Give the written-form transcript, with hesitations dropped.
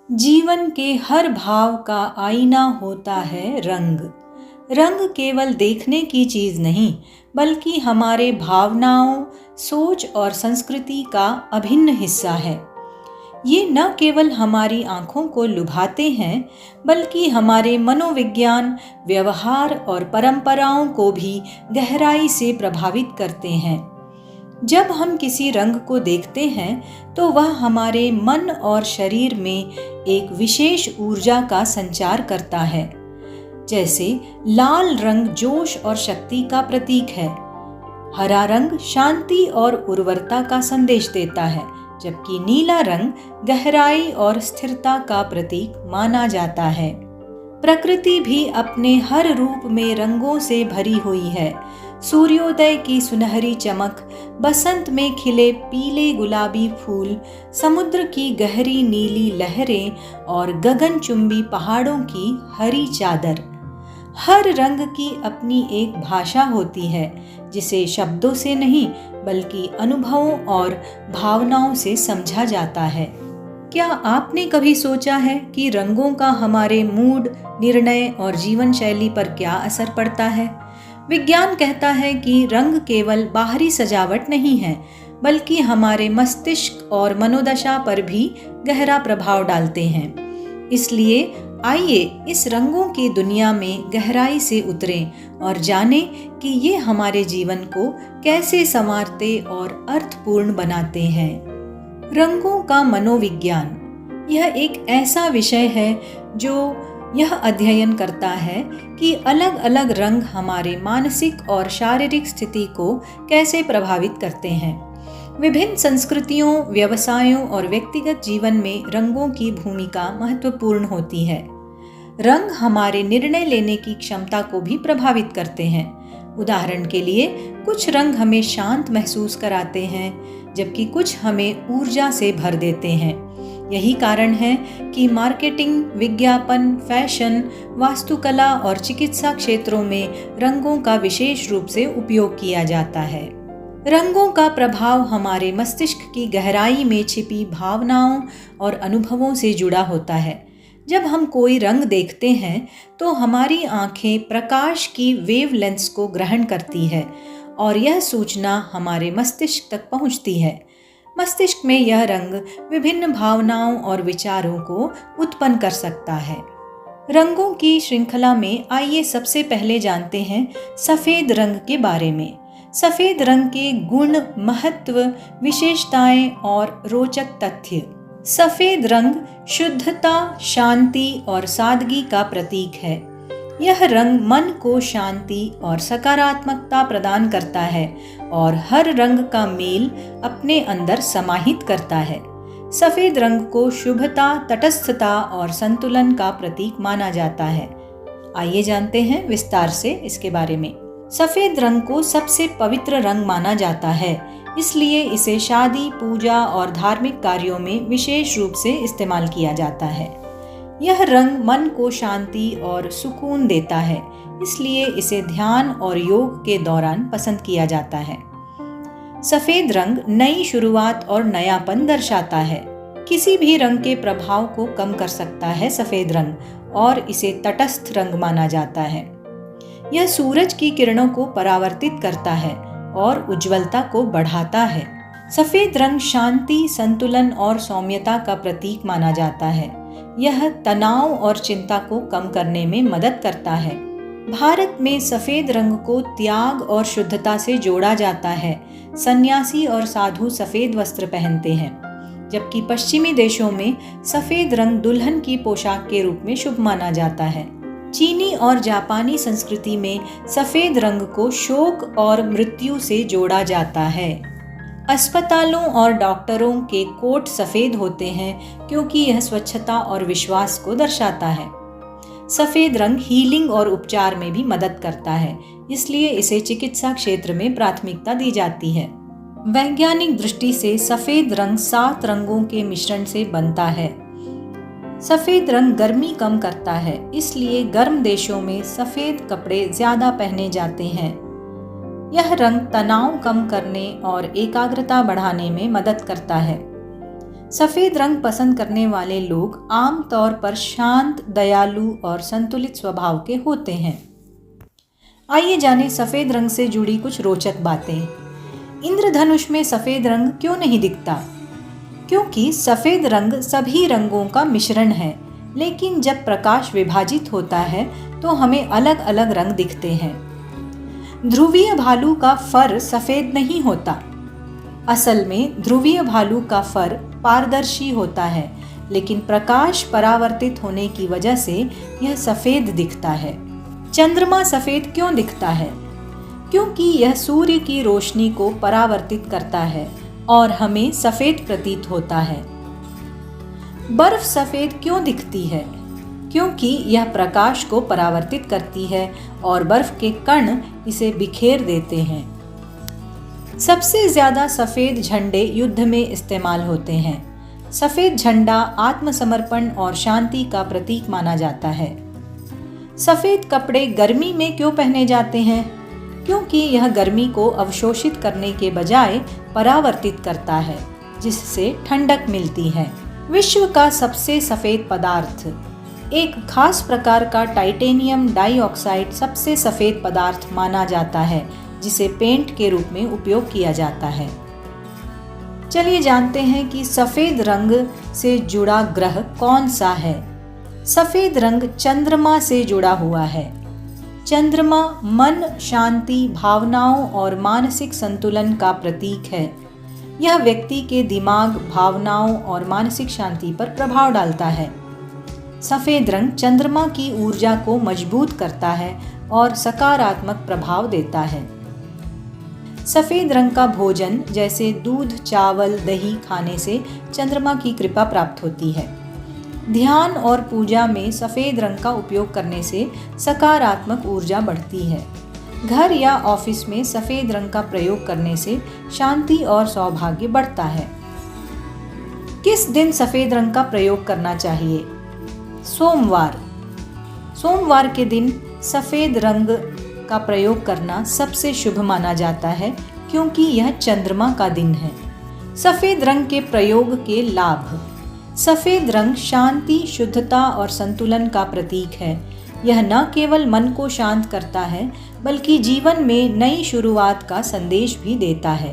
जीवन के हर भाव का आईना होता है रंग। रंग केवल देखने की चीज़ नहीं, बल्कि हमारे भावनाओं, सोच और संस्कृति का अभिन्न हिस्सा है। ये न केवल हमारी आँखों को लुभाते हैं, बल्कि हमारे मनोविज्ञान, व्यवहार और परंपराओं को भी गहराई से प्रभावित करते हैं। जब हम किसी रंग को देखते हैं तो वह हमारे मन और शरीर में एक विशेष ऊर्जा का संचार करता है। जैसे लाल रंग जोश और शक्ति का प्रतीक है, हरा रंग शांति और उर्वरता का संदेश देता है, जबकि नीला रंग गहराई और स्थिरता का प्रतीक माना जाता है। प्रकृति भी अपने हर रूप में रंगों से भरी हुई है। सूर्योदय की सुनहरी चमक, बसंत में खिले पीले गुलाबी फूल, समुद्र की गहरी नीली लहरें और गगनचुंबी पहाड़ों की हरी चादर। हर रंग की अपनी एक भाषा होती है, जिसे शब्दों से नहीं बल्कि अनुभवों और भावनाओं से समझा जाता है। क्या आपने कभी सोचा है कि रंगों का हमारे मूड, निर्णय और जीवन शैली पर क्या असर पड़ता है? विज्ञान कहता है कि रंग केवल बाहरी सजावट नहीं है, बल्कि हमारे मस्तिष्क और मनोदशा पर भी गहरा प्रभाव डालते हैं। इसलिए आइए इस रंगों की दुनिया में गहराई से उतरें और जानें कि ये हमारे जीवन को कैसे संवारते और अर्थपूर्ण बनाते हैं। रंगों का मनोविज्ञान यह एक ऐसा विषय है जो यह अध्ययन करता है कि अलग अलग रंग हमारे मानसिक और शारीरिक स्थिति को कैसे प्रभावित करते हैं। विभिन्न संस्कृतियों, व्यवसायों और व्यक्तिगत जीवन में रंगों की भूमिका महत्वपूर्ण होती है। रंग हमारे निर्णय लेने की क्षमता को भी प्रभावित करते हैं। उदाहरण के लिए, कुछ रंग हमें शांत महसूस कराते हैं, जबकि कुछ हमें ऊर्जा से भर देते हैं। यही कारण है कि मार्केटिंग, विज्ञापन, फैशन, वास्तुकला और चिकित्सा क्षेत्रों में रंगों का विशेष रूप से उपयोग किया जाता है। रंगों का प्रभाव हमारे मस्तिष्क की गहराई में छिपी भावनाओं और अनुभवों से जुड़ा होता है। जब हम कोई रंग देखते हैं तो हमारी आंखें प्रकाश की वेवलेंथ्स को ग्रहण करती है और यह सूचना हमारे मस्तिष्क तक पहुंचती है। मस्तिष्क में यह रंग विभिन्न भावनाओं और विचारों को उत्पन्न कर सकता है। रंगों की श्रृंखला में आइए सबसे पहले जानते हैं सफ़ेद रंग के बारे में। सफ़ेद रंग के गुण, महत्व, विशेषताएं और रोचक तथ्य। सफ़ेद रंग शुद्धता, शांति और सादगी का प्रतीक है। यह रंग मन को शांति और सकारात्मकता प्रदान करता है और हर रंग का मेल अपने अंदर समाहित करता है। सफ़ेद रंग को शुभता, तटस्थता और संतुलन का प्रतीक माना जाता है। आइए जानते हैं विस्तार से इसके बारे में। सफ़ेद रंग को सबसे पवित्र रंग माना जाता है, इसलिए इसे शादी, पूजा और धार्मिक कार्यों में विशेष रूप से इस्तेमाल किया जाता है। यह रंग मन को शांति और सुकून देता है, इसलिए इसे ध्यान और योग के दौरान पसंद किया जाता है। सफ़ेद रंग नई शुरुआत और नयापन दर्शाता है। किसी भी रंग के प्रभाव को कम कर सकता है सफ़ेद रंग, और इसे तटस्थ रंग माना जाता है। यह सूरज की किरणों को परावर्तित करता है और उज्ज्वलता को बढ़ाता है। सफ़ेद रंग शांति, संतुलन और सौम्यता का प्रतीक माना जाता है। यह तनाव और चिंता को कम करने में मदद करता है। भारत में सफ़ेद रंग को त्याग और शुद्धता से जोड़ा जाता है। सन्यासी और साधु सफ़ेद वस्त्र पहनते हैं, जबकि पश्चिमी देशों में सफ़ेद रंग दुल्हन की पोशाक के रूप में शुभ माना जाता है। चीनी और जापानी संस्कृति में सफ़ेद रंग को शोक और मृत्यु से जोड़ा जाता है। अस्पतालों और डॉक्टरों के कोट सफ़ेद होते हैं क्योंकि यह स्वच्छता और विश्वास को दर्शाता है। सफ़ेद रंग हीलिंग और उपचार में भी मदद करता है, इसलिए इसे चिकित्सा क्षेत्र में प्राथमिकता दी जाती है। वैज्ञानिक दृष्टि से सफ़ेद रंग 7 रंगों के मिश्रण से बनता है। सफ़ेद रंग गर्मी कम करता है, इसलिए गर्म देशों में सफ़ेद कपड़े ज़्यादा पहने जाते हैं। यह रंग तनाव कम करने और एकाग्रता बढ़ाने में मदद करता है। सफ़ेद रंग पसंद करने वाले लोग आमतौर पर शांत, दयालु और संतुलित स्वभाव के होते हैं। आइए जानें सफ़ेद रंग से जुड़ी कुछ रोचक बातें। इंद्रधनुष में सफ़ेद रंग क्यों नहीं दिखता? क्योंकि सफ़ेद रंग सभी रंगों का मिश्रण है, लेकिन जब प्रकाश विभाजित होता है तो हमें अलग अलग रंग दिखते हैं। ध्रुवीय भालू का फर सफ़ेद नहीं होता। असल में ध्रुवीय भालू का फर पारदर्शी होता है, लेकिन प्रकाश परावर्तित होने की वजह से यह सफ़ेद दिखता है। चंद्रमा सफ़ेद क्यों दिखता है? क्योंकि यह सूर्य की रोशनी को परावर्तित करता है और हमें सफ़ेद प्रतीत होता है। बर्फ सफ़ेद क्यों दिखती है? क्योंकि यह प्रकाश को परावर्तित करती है और बर्फ के कण इसे बिखेर देते हैं। सबसे ज़्यादा सफ़ेद झंडे युद्ध में इस्तेमाल होते हैं। सफ़ेद झंडा आत्मसमर्पण और शांति का प्रतीक माना जाता है। सफ़ेद कपड़े गर्मी में क्यों पहने जाते हैं? क्योंकि यह गर्मी को अवशोषित करने के बजाय परावर्तित करता है, जिससे ठंडक मिलती है। विश्व का सबसे सफ़ेद पदार्थ। एक खास प्रकार का टाइटेनियम डाइऑक्साइड सबसे सफ़ेद पदार्थ माना जाता है, जिसे पेंट के रूप में उपयोग किया जाता है। चलिए जानते हैं कि सफ़ेद रंग से जुड़ा ग्रह कौन सा है। सफ़ेद रंग चंद्रमा से जुड़ा हुआ है। चंद्रमा मन, शांति, भावनाओं और मानसिक संतुलन का प्रतीक है। यह व्यक्ति के दिमाग, भावनाओं और मानसिक शांति पर प्रभाव डालता है। सफ़ेद रंग चंद्रमा की ऊर्जा को मजबूत करता है और सकारात्मक प्रभाव देता है। सफ़ेद रंग का भोजन जैसे दूध, चावल, दही खाने से चंद्रमा की कृपा प्राप्त होती है। ध्यान और पूजा में सफ़ेद रंग का उपयोग करने से सकारात्मक ऊर्जा बढ़ती है। घर या ऑफिस में सफ़ेद रंग का प्रयोग करने से शांति और सौभाग्य बढ़ता है। किस दिन सफ़ेद रंग का प्रयोग करना चाहिए? सोमवार। सोमवार के दिन सफ़ेद रंग का प्रयोग करना सबसे शुभ माना जाता है, क्योंकि यह चंद्रमा का दिन है। सफ़ेद रंग के प्रयोग के लाभ। सफ़ेद रंग शांति, शुद्धता और संतुलन का प्रतीक है। यह न केवल मन को शांत करता है, बल्कि जीवन में नई शुरुआत का संदेश भी देता है।